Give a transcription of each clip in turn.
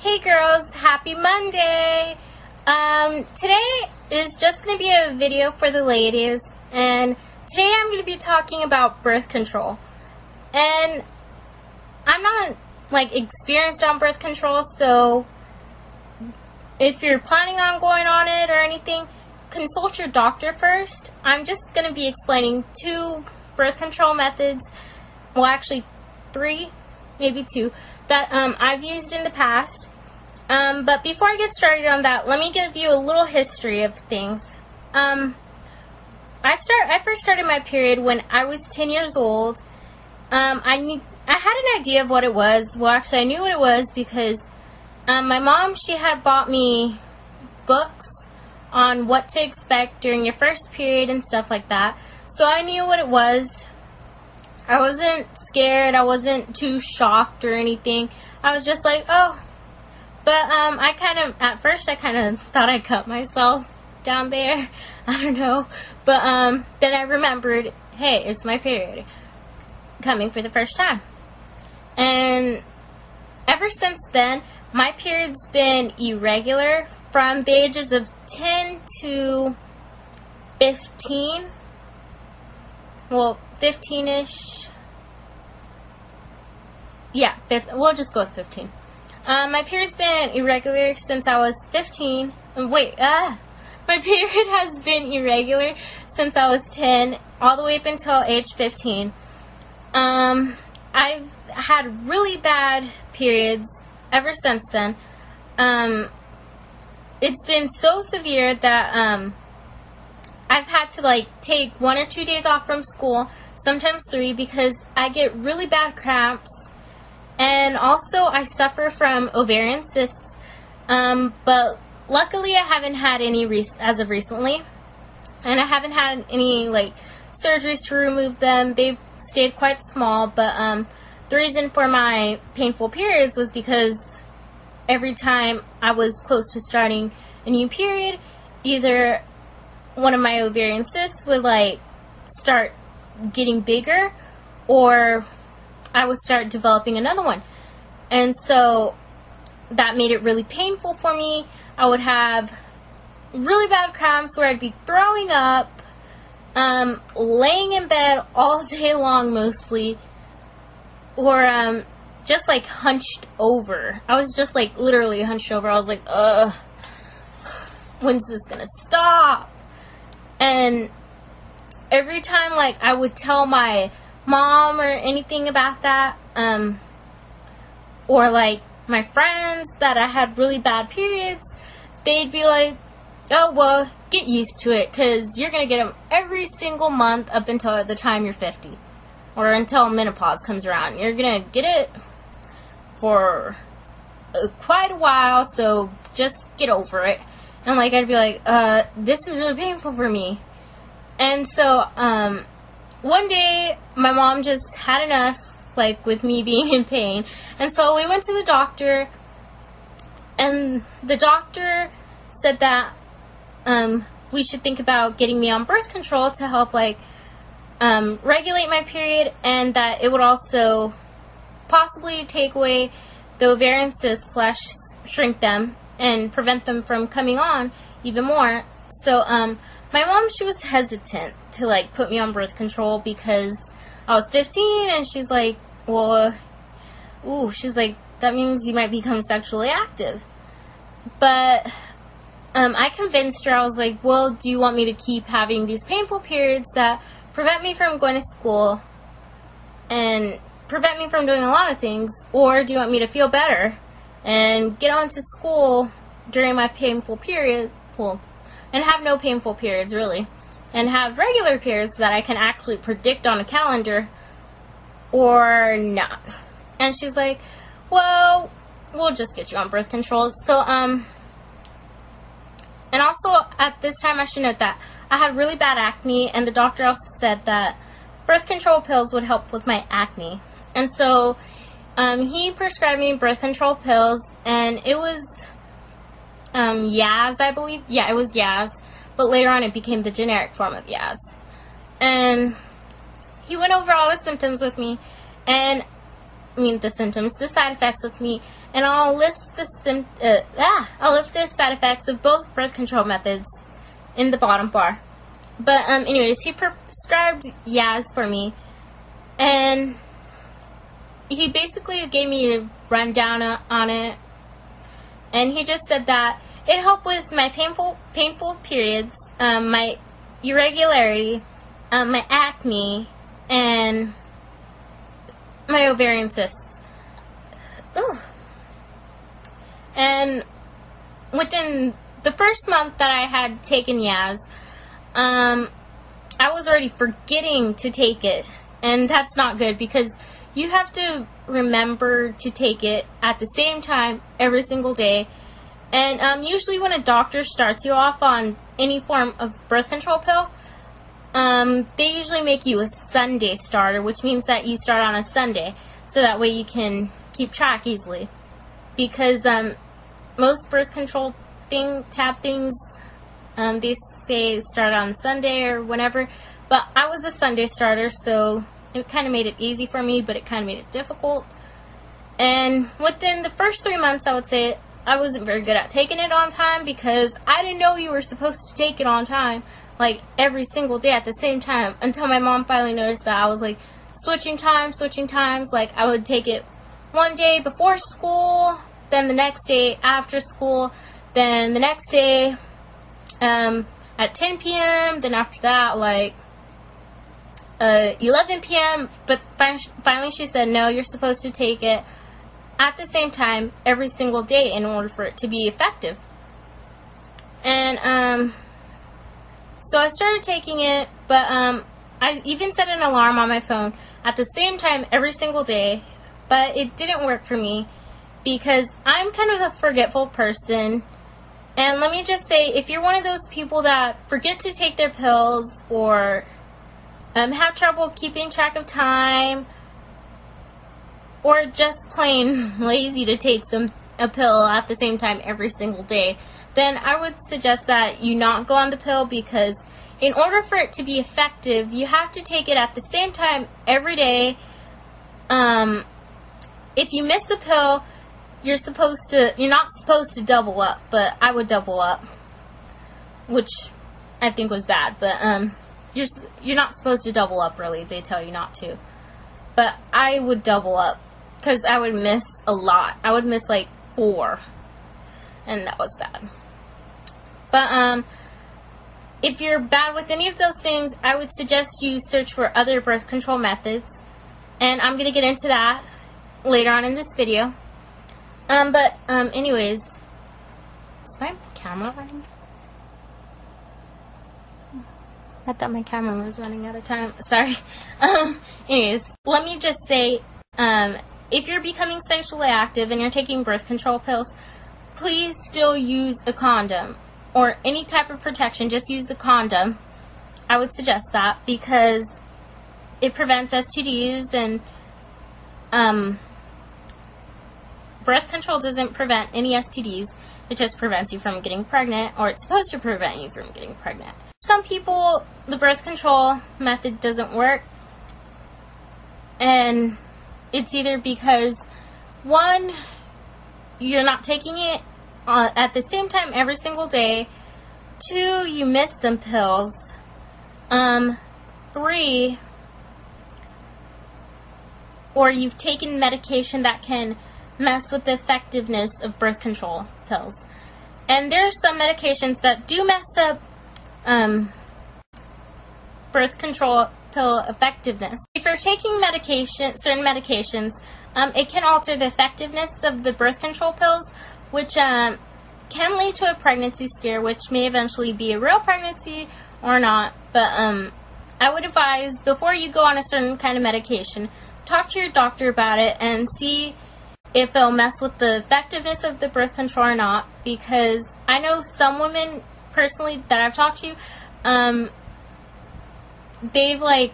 Hey girls, happy Monday! Today is just going to be a video for the ladies, and today I'm going to be talking about birth control. And I'm not experienced on birth control, so if you're planning on going on it or anything, consult your doctor first. I'm just going to be explaining 2 birth control methods, well actually 3, maybe 2, that I've used in the past. But before I get started on that, let me give you a little history of things. I first started my period when I was 10 years old. I had an idea of what it was. Well, actually, I knew what it was because my mom, she had bought me books on what to expect during your first period and stuff like that. So I knew what it was. I wasn't scared. I wasn't too shocked or anything. I was just like, oh. But at first I kind of thought I cut myself down there. I don't know. But then I remembered, hey, it's my period coming for the first time. And ever since then, my period's been irregular from the ages of 10 to 15. Well, 15-ish. Yeah, we'll just go with 15. My period's been irregular since I was 15. My period has been irregular since I was 10, all the way up until age 15. I've had really bad periods ever since then. It's been so severe that I've had to take 1 or 2 days off from school, sometimes 3, because I get really bad cramps. And also, I suffer from ovarian cysts, but luckily I haven't had any as of recently, and I haven't had any surgeries to remove them. They've stayed quite small, but the reason for my painful periods was because every time I was close to starting a new period, either one of my ovarian cysts would start getting bigger, or I would start developing another one. And so that made it really painful for me. I would have really bad cramps where I'd be throwing up, laying in bed all day long mostly, or just hunched over. I was just literally hunched over. I was like, ugh, when's this gonna stop? And every time I would tell my mom or anything about that, or my friends that I had really bad periods, they'd be like, oh well, get used to it, because you're gonna get them every single month up until the time you're 50, or until menopause comes around. You're gonna get it for quite a while, so just get over it. And I'd be like, this is really painful for me. And so one day, my mom just had enough, with me being in pain. And so we went to the doctor, and the doctor said that we should think about getting me on birth control to help, regulate my period, and that it would also possibly take away the ovarian cysts / shrink them and prevent them from coming on even more. So, my mom, she was hesitant to, put me on birth control because I was 15, and she's like, well, she's like, that means you might become sexually active. But, I convinced her. I was like, well, do you want me to keep having these painful periods that prevent me from going to school and prevent me from doing a lot of things, or do you want me to feel better and get on to school during my painful period, and have no painful periods, really, and have regular periods that I can actually predict on a calendar, or not? And she's like, well, we'll just get you on birth control. So, and also, at this time, I should note that I had really bad acne, and the doctor also said that birth control pills would help with my acne. And so, he prescribed me birth control pills, and it was Yaz, I believe. Yeah, it was Yaz, but later on it became the generic form of Yaz. And he went over all the symptoms with me, and the side effects with me, and I'll list the side effects of both birth control methods in the bottom bar. But anyways, he prescribed Yaz for me, and he basically gave me a rundown on it, and he just said that it helped with my painful periods, my irregularity, my acne, and my ovarian cysts. Ooh. And within the first month that I had taken Yaz, I was already forgetting to take it, and that's not good because you have to remember to take it at the same time every single day. And usually when a doctor starts you off on any form of birth control pill, they usually make you a Sunday starter, which means that you start on a Sunday, so that way you can keep track easily. Because most birth control tab things, they say start on Sunday or whenever, but I was a Sunday starter, so it kind of made it easy for me, but it kind of made it difficult. And within the first 3 months, I would say I wasn't very good at taking it on time, because I didn't know you were supposed to take it on time, like every single day at the same time, until my mom finally noticed that I was like switching times. Like I would take it one day before school, then the next day after school, then the next day at 10 p.m., then after that like 11 p.m. But finally she said, no, you're supposed to take it at the same time every single day in order for it to be effective. And so I started taking it, but I even set an alarm on my phone at the same time every single day, but it didn't work for me because I'm kind of a forgetful person. And let me just say, if you're one of those people that forget to take their pills, or have trouble keeping track of time, or just plain lazy to take a pill at the same time every single day, then I would suggest that you not go on the pill, because in order for it to be effective, you have to take it at the same time every day. If you miss the pill, you're not supposed to double up, but I would double up, which I think was bad, but you're not supposed to double up, really. They tell you not to. But I would double up, because I would miss a lot. I would miss like 4, and that was bad. But if you're bad with any of those things, I would suggest you search for other birth control methods, and I'm going to get into that later on in this video. Anyways, is my camera running? I thought my camera was running out of time. Sorry. Anyways, let me just say, if you're becoming sexually active and you're taking birth control pills, please still use a condom or any type of protection. Just use a condom. I would suggest that, because it prevents STDs, and birth control doesn't prevent any STDs. It just prevents you from getting pregnant, or it's supposed to prevent you from getting pregnant. Some people, the birth control method doesn't work, and it's either because, 1, you're not taking it at the same time every single day, 2, you miss some pills, 3, or you've taken medication that can mess with the effectiveness of birth control pills. And there's some medications that do mess up birth control pill effectiveness. If you're taking certain medications, it can alter the effectiveness of the birth control pills, which can lead to a pregnancy scare, which may eventually be a real pregnancy or not. But I would advise, before you go on a certain kind of medication, talk to your doctor about it and see if it'll mess with the effectiveness of the birth control or not. Because I know some women, personally, that I've talked to, they've, like,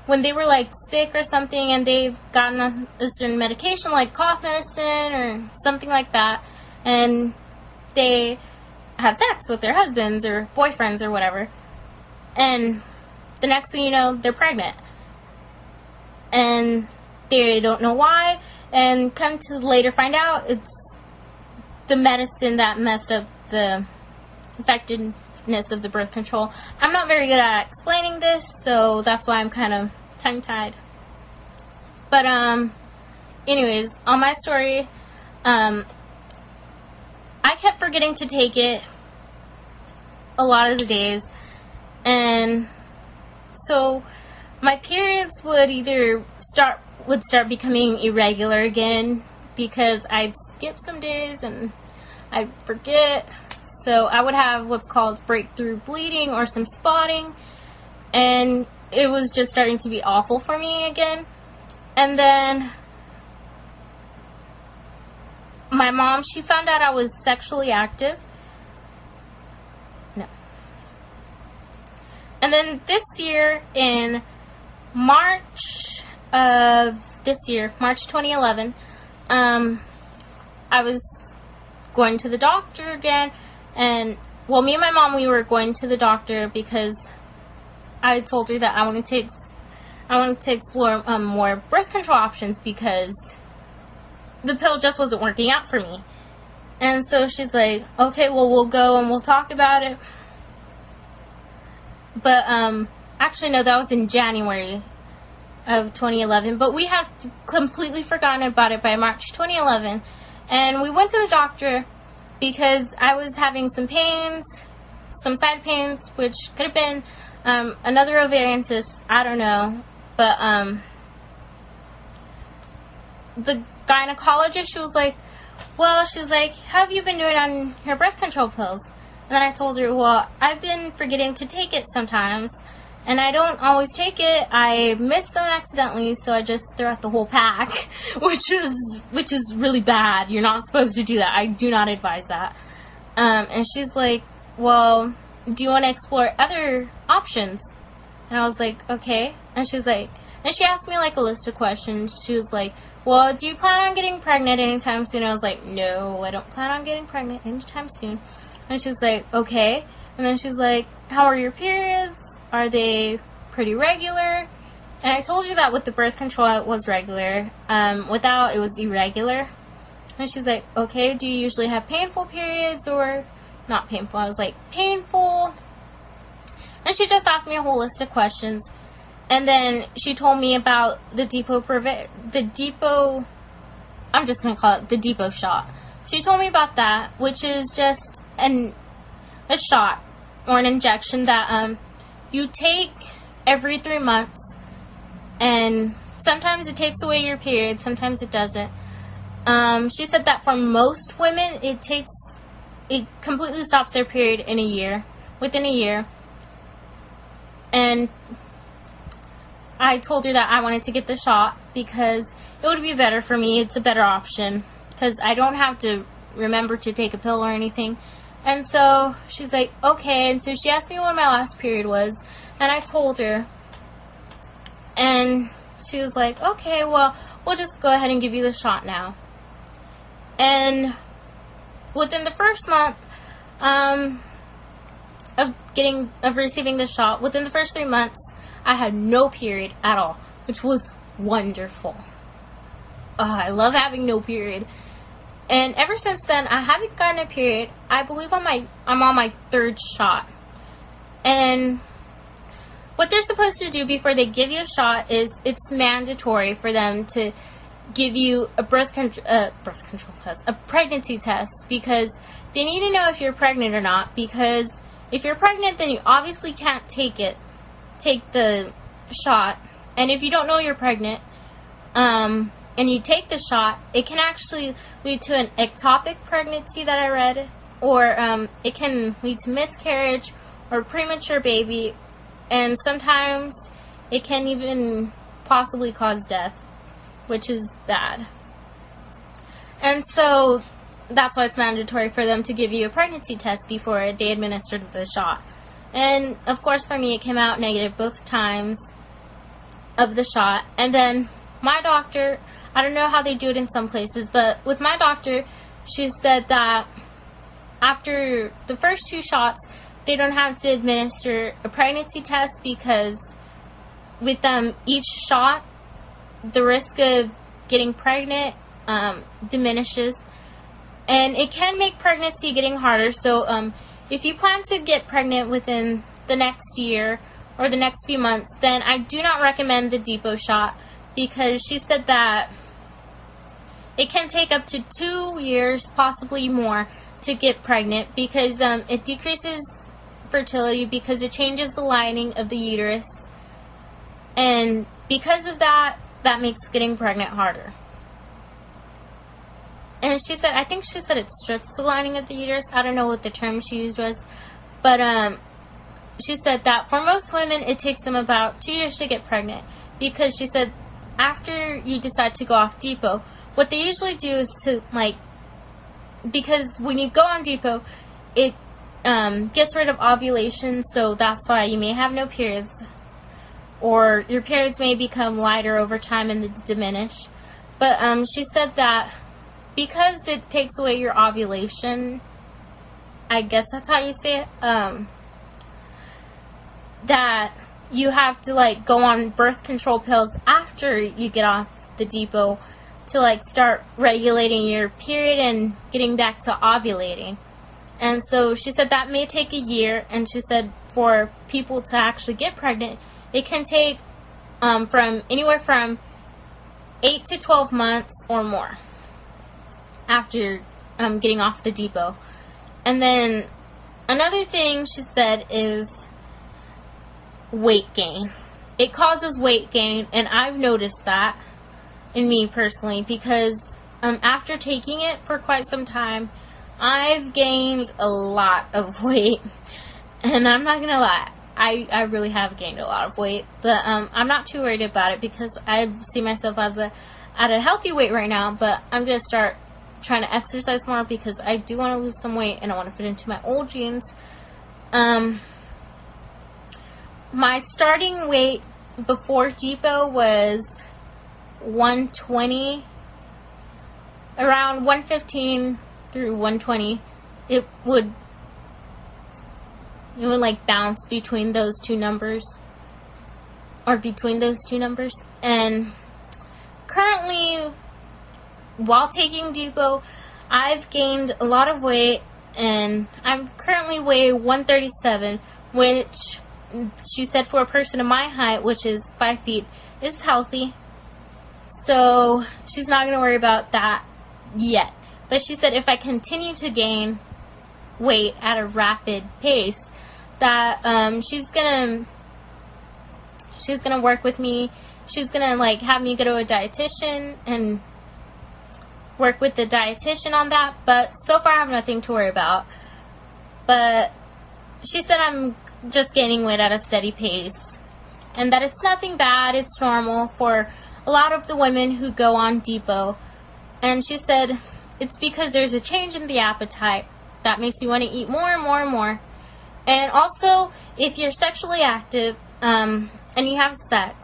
when they were, like, sick or something, and they've gotten a certain medication, like cough medicine or something like that, and they had sex with their husbands or boyfriends or whatever, and the next thing you know, they're pregnant. And They don't know why, and come to later find out it's the medicine that messed up the effectiveness of the birth control. I'm not very good at explaining this, so that's why I'm kind of tongue-tied. But anyways, on my story, I kept forgetting to take it a lot of the days, and so my periods would start becoming irregular again because I'd skip some days and I'd forget. So I would have what's called breakthrough bleeding or some spotting, and it was just starting to be awful for me again. And then my mom, she found out I was sexually active. No. And then this year, in March of this year, March 2011, I was going to the doctor again, and, well, me and my mom, we were going to the doctor because I told her that I wanted to explore more birth control options because the pill just wasn't working out for me. And so she's like, okay, well, we'll go and we'll talk about it. But, actually, no, that was in January of 2011. But we had completely forgotten about it by March 2011. And we went to the doctor because I was having some pains, some side pains, which could have been another ovarian cyst, I don't know. But, the gynecologist, she was like, well, she's like, how have you been doing on your birth control pills? And then I told her, well, I've been forgetting to take it sometimes, and I don't always take it. I miss them accidentally, so I just throw out the whole pack, which is really bad. You're not supposed to do that. I do not advise that. And she's like, well, do you want to explore other options? And I was like, okay. And she's like, and she asked me like a list of questions. She was like, well, do you plan on getting pregnant anytime soon? I was like, no, I don't plan on getting pregnant anytime soon. And she's like, okay. And then she's like, how are your periods? Are they pretty regular? And I told you that with the birth control it was regular. Without, it was irregular. And she's like, okay, do you usually have painful periods or not painful? I was like, painful. And she just asked me a whole list of questions. And then she told me about the depot shot. She told me about that, which is just a shot or an injection that you take every 3 months, and sometimes it takes away your period, sometimes it doesn't. She said that for most women, it completely stops their period within a year. And I told her that I wanted to get the shot because it would be better for me. It's a better option because I don't have to remember to take a pill or anything. And so she's like, okay. And so she asked me when my last period was, and I told her. And she was like, okay, well, we'll just go ahead and give you the shot now. And within the first month of receiving the shot, within the first 3 months, I had no period at all, which was wonderful. I love having no period. And ever since then, I haven't gotten a period. I believe I'm on my 3rd shot. And what they're supposed to do before they give you a shot is it's mandatory for them to give you a a pregnancy test, because they need to know if you're pregnant or not. Because if you're pregnant, then you obviously can't take the shot. And if you don't know you're pregnant, and you take the shot, it can actually lead to an ectopic pregnancy that I read, or it can lead to miscarriage or premature baby, and sometimes it can even possibly cause death, which is bad. And so that's why it's mandatory for them to give you a pregnancy test before they administer the shot. And of course for me it came out negative both times of the shot. And then my doctor, I don't know how they do it in some places, but with my doctor, she said that after the first 2 shots, they don't have to administer a pregnancy test, because with each shot, the risk of getting pregnant diminishes, and it can make pregnancy getting harder. So if you plan to get pregnant within the next year or the next few months, then I do not recommend the depot shot, because she said that it can take up to 2 years, possibly more, to get pregnant, because it decreases fertility, because it changes the lining of the uterus, and because of that, that makes getting pregnant harder. And she said, I think she said it strips the lining of the uterus. I don't know what the term she used was, but she said that for most women it takes them about 2 years to get pregnant, because she said after you decide to go off depot, what they usually do is to, like, because when you go on depot, it gets rid of ovulation, so that's why you may have no periods, or your periods may become lighter over time and diminish. But she said that because it takes away your ovulation, I guess that's how you say it, that you have to, like, go on birth control pills after you get off the depot to, like, start regulating your period and getting back to ovulating. And so she said that may take a year, and she said for people to actually get pregnant, it can take from anywhere from 8 to 12 months or more after getting off the depot. And then another thing she said is weight gain. It causes weight gain, and I've noticed that in me personally, because after taking it for quite some time, I've gained a lot of weight, and I'm not gonna lie, I really have gained a lot of weight, but I'm not too worried about it, because I see myself as at a healthy weight right now. But I'm gonna start trying to exercise more, because I do want to lose some weight and I want to fit into my old jeans. My starting weight before depot was 120, around 115 through 120. It would like bounce between those two numbers, or between those two numbers. And currently, while taking depot, I've gained a lot of weight, and I'm currently weigh 137, which she said for a person of my height, which is 5 feet, is healthy. So she's not going to worry about that yet. But she said if I continue to gain weight at a rapid pace, that she's gonna work with me. She's gonna, like, have me go to a dietitian and work with the dietitian on that. But so far I have nothing to worry about. But she said I'm just gaining weight at a steady pace, and that it's nothing bad, it's normal for a lot of the women who go on depot. And she said it's because there's a change in the appetite that makes you want to eat more and more and more. And also, if you're sexually active and you have sex,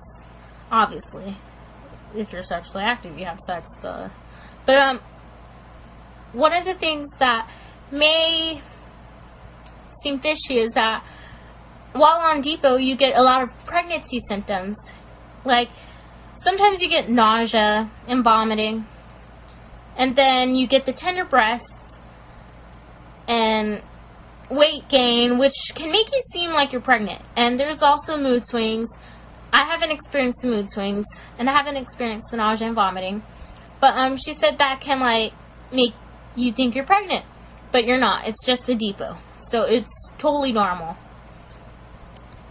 obviously, if you're sexually active, you have sex, duh. But one of the things that may seem fishy is that while on depot, you get a lot of pregnancy symptoms. Like, sometimes you get nausea and vomiting, and then you get the tender breasts and weight gain, which can make you seem like you're pregnant. And there's also mood swings. I haven't experienced the mood swings, and I haven't experienced the nausea and vomiting. But she said that can, like, make you think you're pregnant, but you're not. It's just a depot, so it's totally normal.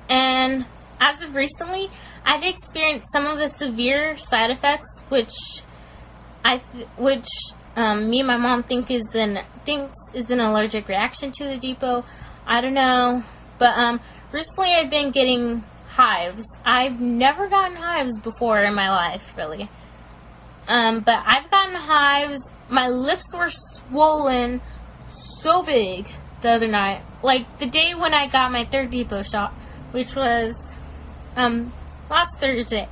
And as of recently, I've experienced some of the severe side effects, which me and my mom thinks is an allergic reaction to the depot. I don't know, but recently I've been getting hives. I've never gotten hives before in my life, really. But I've gotten hives. My lips were swollen so big the other night, like the day when I got my third depot shot, which was last Thursday.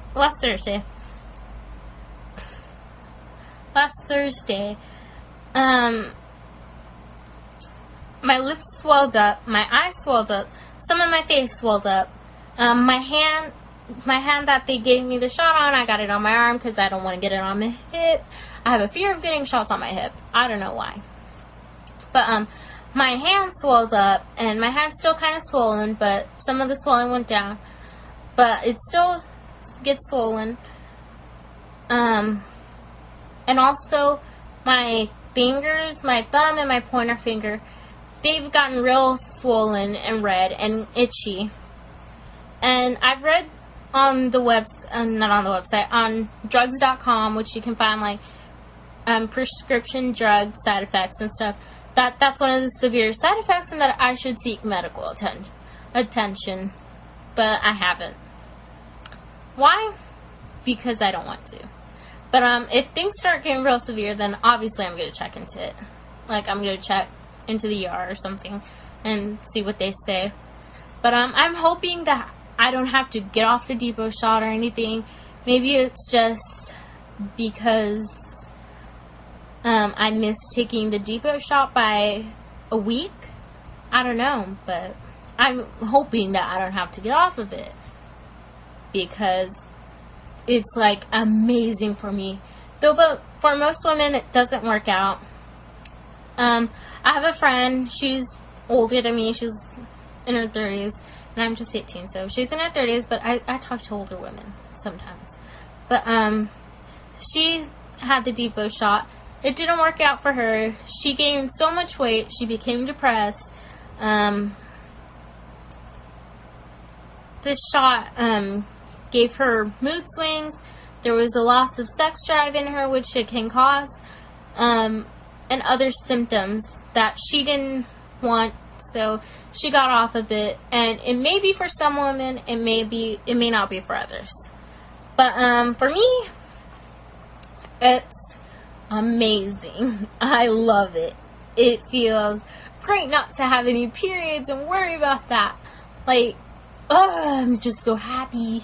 My lips swelled up, my eyes swelled up, some of my face swelled up, my hand my hand that they gave me the shot on, I got it on my arm because I don't want to get it on my hip. I have a fear of getting shots on my hip. I don't know why. But, my hand swelled up, and my hand's still kind of swollen, but some of the swelling went down. But it still gets swollen. And also, my fingers, my thumb and my pointer finger, they've gotten real swollen and red and itchy. And I've read on the not on the website, on drugs.com, which you can find, like, prescription drug side effects and stuff, that's one of the severe side effects, and that I should seek medical attention, but I haven't. Why? Because I don't want to. But if things start getting real severe, then obviously I'm going to check into it. Like, I'm going to check into the ER or something and see what they say. But I'm hoping that I don't have to get off the depot shot or anything. Maybe it's just because I missed taking the depot shot by a week. I don't know, but I'm hoping that I don't have to get off of it, because it's, like, amazing for me. Though, but for most women, it doesn't work out. I have a friend, she's older than me, she's in her 30s, and I'm just 18, so she's in her 30s, but I talk to older women sometimes. But, she had the depot shot. It didn't work out for her. She gained so much weight. She became depressed. This shot gave her mood swings. There was a loss of sex drive in her, which it can cause, and other symptoms that she didn't want. So she got off of it, and it may be for some women. It may not be for others. But for me, it's amazing. I love it. It feels great not to have any periods and worry about that. Like, oh, I'm just so happy.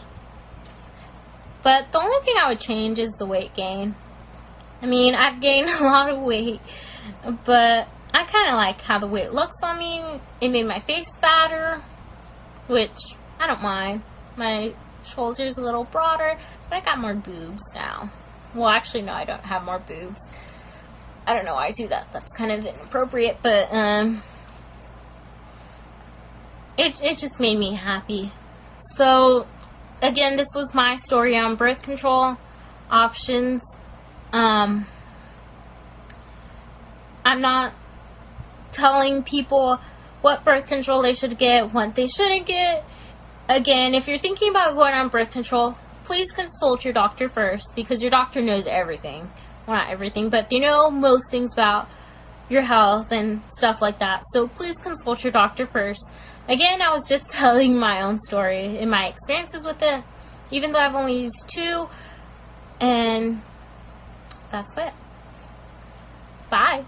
But the only thing I would change is the weight gain. I mean, I've gained a lot of weight, but I kind of like how the weight looks on me. It made my face fatter, which I don't mind. My shoulders a little broader, but I got more boobs now. Well, actually, no, I don't have more boobs. I don't know why I do that. That's kind of inappropriate, but it just made me happy. So, again, this was my story on birth control options. I'm not telling people what birth control they should get, what they shouldn't get. Again, if you're thinking about going on birth control, please consult your doctor first, because your doctor knows everything. Well, not everything, but they know most things about your health and stuff like that. So please consult your doctor first. Again, I was just telling my own story and my experiences with it, even though I've only used 2, and that's it. Bye.